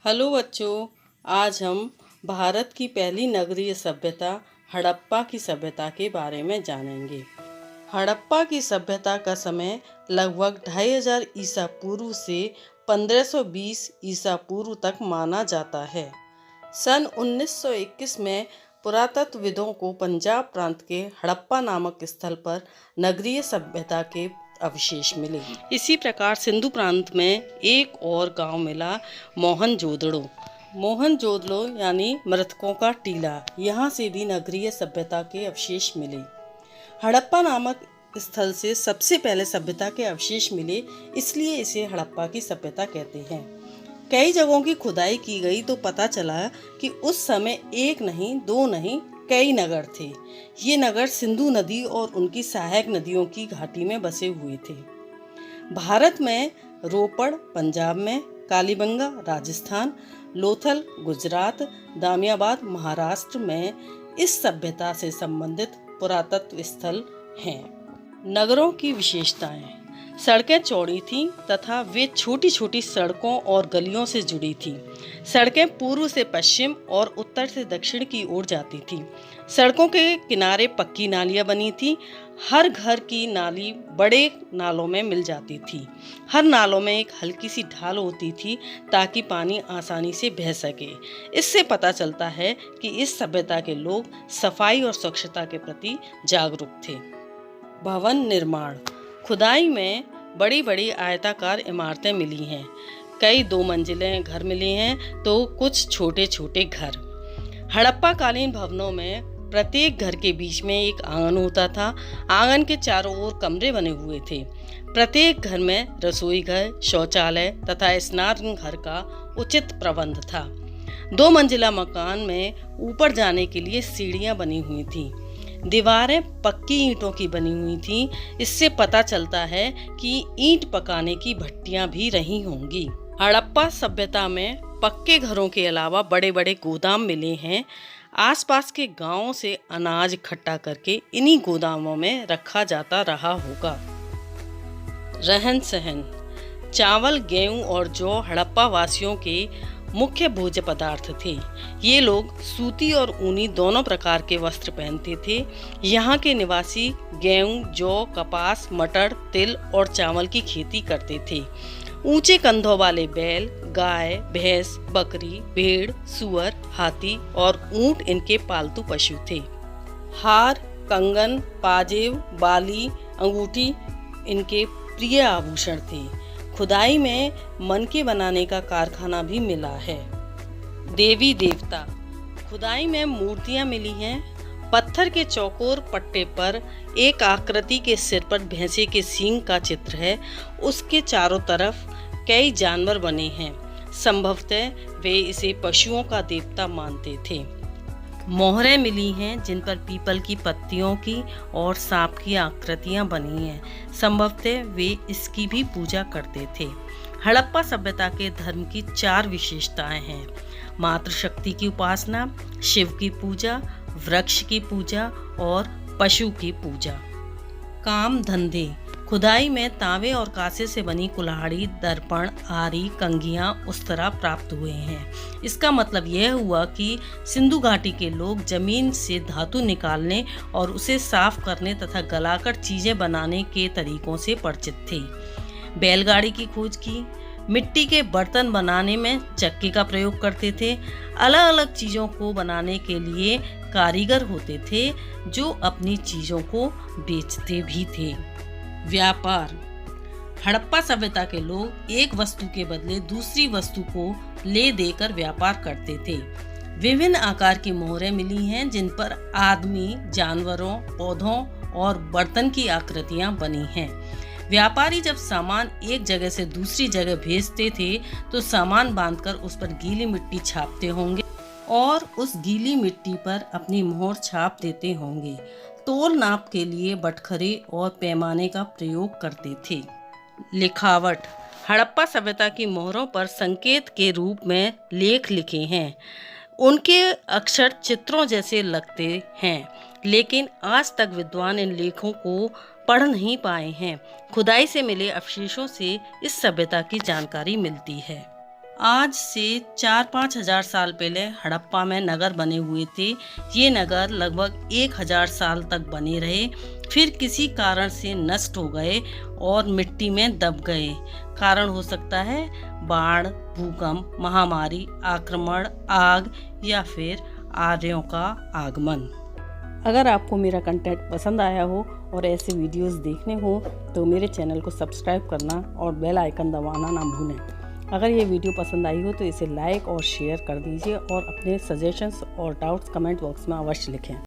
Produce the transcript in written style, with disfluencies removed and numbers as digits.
Hello बच्चों, आज हम भारत की पहली नगरीय सभ्यता हड़प्पा की सभ्यता के बारे में जानेंगे। हड़प्पा की सभ्यता का समय लगभग 2500 ईसा पूर्व से 1520 ईसा पूर्व तक माना जाता है। सन 1921 में पुरातत्वविदों को पंजाब प्रांत के हड़प्पा नामक स्थल पर नगरीय सभ्यता के अवशेष मिले। इसी प्रकार सिंधु प्रांत में एक और गांव मिला, मोहनजोदड़ो यानी मृतकों का टीला। यहाँ से भी नगरीय सभ्यता के अवशेष मिले। हड़प्पा नामक स्थल से सबसे पहले सभ्यता के अवशेष मिले, इसलिए इसे हड़प्पा की सभ्यता कहते हैं। कई जगहों की खुदाई की गई तो पता चला कि उस समय एक नहीं, दो नहीं, कई नगर थे। ये नगर सिंधु नदी और उनकी सहायक नदियों की घाटी में बसे हुए थे। भारत में रोपड़ पंजाब में, कालीबंगा राजस्थान, लोथल गुजरात, दामियाबाद महाराष्ट्र में इस सभ्यता से संबंधित पुरातत्व स्थल हैं। नगरों की विशेषताएं: सड़कें चौड़ी थीं तथा वे छोटी छोटी सड़कों और गलियों से जुड़ी थीं। सड़कें पूर्व से पश्चिम और उत्तर से दक्षिण की ओर जाती थीं। सड़कों के किनारे पक्की नालियां बनी थीं। हर घर की नाली बड़े नालों में मिल जाती थी। हर नालों में एक हल्की सी ढाल होती थी ताकि पानी आसानी से बह सके। इससे पता चलता है कि इस सभ्यता के लोग सफाई और स्वच्छता के प्रति जागरूक थे। भवन निर्माण: खुदाई में बड़ी बड़ी आयताकार इमारतें मिली हैं। कई 2 मंजिलें घर मिले हैं तो कुछ छोटे छोटे घर। हड़प्पा कालीन भवनों में प्रत्येक घर के बीच में एक आंगन होता था। आंगन के चारों ओर कमरे बने हुए थे। प्रत्येक घर में रसोई घर, शौचालय तथा स्नान घर का उचित प्रबंध था। 2 मंजिला मकान में ऊपर जाने के लिए सीढ़ियां बनी हुई थीं। दीवारें पक्की ईंटों की बनी हुई थीं। इससे पता चलता है कि ईंट पकाने की भट्टियां भी रही होंगी। हड़प्पा सभ्यता में पक्के घरों के अलावा बड़े बड़े गोदाम मिले हैं। आसपास के गांवों से अनाज इकट्ठा करके इन्हीं गोदामों में रखा जाता रहा होगा। रहन सहन: चावल, गेहूं और जौ हड़प्पा वासियों के मुख्य भोज्य पदार्थ थे। ये लोग सूती और ऊनी दोनों प्रकार के वस्त्र पहनते थे। यहाँ के निवासी गेहूं, जौ, कपास, मटर, तिल और चावल की खेती करते थे। ऊंचे कंधों वाले बैल, गाय, भैंस, बकरी, भेड़, सुअर, हाथी और ऊंट इनके पालतू पशु थे। हार, कंगन, पाजेब, बाली, अंगूठी इनके प्रिय आभूषण थे। खुदाई में मनके बनाने का कारखाना भी मिला है। देवी देवता: खुदाई में मूर्तियां मिली हैं। पत्थर के चौकोर पट्टे पर एक आकृति के सिर पर भैंसे के सींग का चित्र है। उसके चारों तरफ कई जानवर बने हैं। संभवतः वे इसे पशुओं का देवता मानते थे। मोहरें मिली हैं जिन पर पीपल की पत्तियों की और सांप की आकृतियां बनी हैं। संभवतः वे इसकी भी पूजा करते थे। हड़प्पा सभ्यता के धर्म की 4 विशेषताएं हैं: मातृशक्ति की उपासना, शिव की पूजा, वृक्ष की पूजा और पशु की पूजा। काम धंधे: खुदाई में तांबे और कांसे से बनी कुल्हाड़ी, दर्पण, आरी, कंघियां, उस्तरा प्राप्त हुए हैं। इसका मतलब यह हुआ कि सिंधु घाटी के लोग जमीन से धातु निकालने और उसे साफ करने तथा गलाकर चीजें बनाने के तरीकों से परिचित थे। बैलगाड़ी की खोज की। मिट्टी के बर्तन बनाने में चक्की का प्रयोग करते थे। अलग अलग चीजों को बनाने के लिए कारीगर होते थे जो अपनी चीजों को बेचते भी थे। व्यापार: हड़प्पा सभ्यता के लोग एक वस्तु के बदले दूसरी वस्तु को ले देकर व्यापार करते थे। विभिन्न आकार की मोहरें मिली हैं जिन पर आदमी, जानवरों, पौधों और बर्तन की आकृतियां बनी हैं। व्यापारी जब सामान एक जगह से दूसरी जगह भेजते थे तो सामान बांधकर उस पर गीली मिट्टी छापते होंगे और उस गीली मिट्टी पर अपनी मोहर छाप देते होंगे। तोल नाप के लिए बटखरे और पैमाने का प्रयोग करते थे। लिखावट: हड़प्पा सभ्यता की मोहरों पर संकेत के रूप में लेख लिखे हैं। उनके अक्षर चित्रों जैसे लगते हैं, लेकिन आज तक विद्वान इन लेखों को पढ़ नहीं पाए हैं। खुदाई से मिले अवशेषों से इस सभ्यता की जानकारी मिलती है। आज से 4-5 हजार साल पहले हड़प्पा में नगर बने हुए थे। ये नगर लगभग 1000 साल तक बने रहे, फिर किसी कारण से नष्ट हो गए और मिट्टी में दब गए। कारण हो सकता है बाढ़, भूकंप, महामारी, आक्रमण, आग या फिर आर्यों का आगमन। अगर आपको मेरा कंटेंट पसंद आया हो और ऐसे वीडियोस देखने हो तो मेरे चैनल को सब्सक्राइब करना और बेल आइकन दबाना ना भूलें। अगर ये वीडियो पसंद आई हो तो इसे लाइक और शेयर कर दीजिए और अपने सजेशंस और डाउट्स कमेंट बॉक्स में अवश्य लिखें।